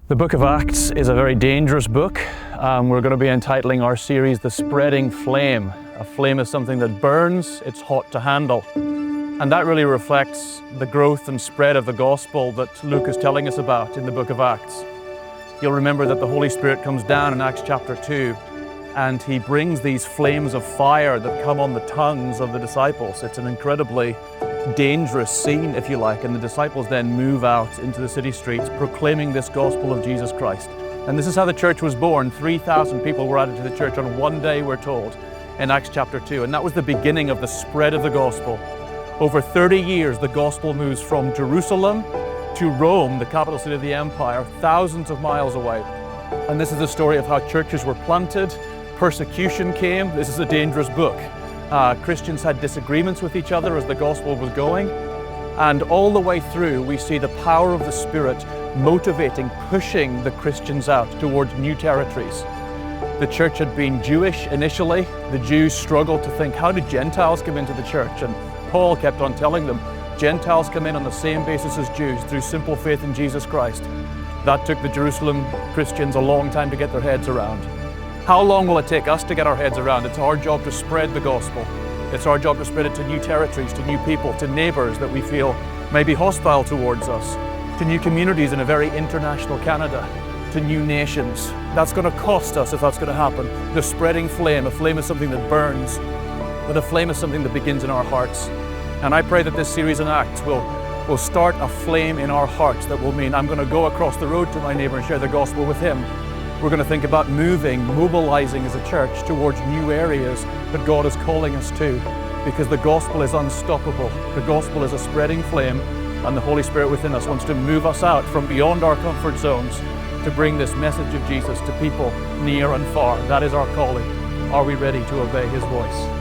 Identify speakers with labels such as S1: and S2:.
S1: The book of Acts is a very dangerous book. We're going to be entitling our series, The Spreading Flame. A flame is something that burns, it's hot to handle. And that really reflects the growth and spread of the gospel that Luke is telling us about in the book of Acts. You'll remember that the Holy Spirit comes down in Acts chapter 2, and he brings these flames of fire that come on the tongues of the disciples. It's an incredibly dangerous scene, if you like, and the disciples then move out into the city streets proclaiming this gospel of Jesus Christ. And this is how the church was born. 3,000 people were added to the church on one day, we're told, in Acts chapter 2. And that was the beginning of the spread of the gospel. Over 30 years, the gospel moves from Jerusalem to Rome, the capital city of the empire, thousands of miles away. And this is the story of how churches were planted, persecution came. This is a dangerous book. Christians had disagreements with each other as the gospel was going. And all the way through, we see the power of the Spirit motivating, pushing the Christians out towards new territories. The church had been Jewish initially. The Jews struggled to think, how did Gentiles come into the church? And Paul kept on telling them, Gentiles come in on the same basis as Jews, through simple faith in Jesus Christ. That took the Jerusalem Christians a long time to get their heads around. How long will it take us to get our heads around? It's our job to spread the gospel. It's our job to spread it to new territories, to new people, to neighbors that we feel may be hostile towards us, to new communities in a very international Canada, to new nations. That's going to cost us if that's going to happen. The spreading flame, a flame is something that burns, but a flame is something that begins in our hearts. And I pray that this series in Acts will start a flame in our hearts that will mean I'm going to go across the road to my neighbor and share the gospel with him. We're going to think about moving, mobilizing as a church towards new areas that God is calling us to, because the gospel is unstoppable. The gospel is a spreading flame, and the Holy Spirit within us wants to move us out from beyond our comfort zones to bring this message of Jesus to people near and far. That is our calling. Are we ready to obey his voice?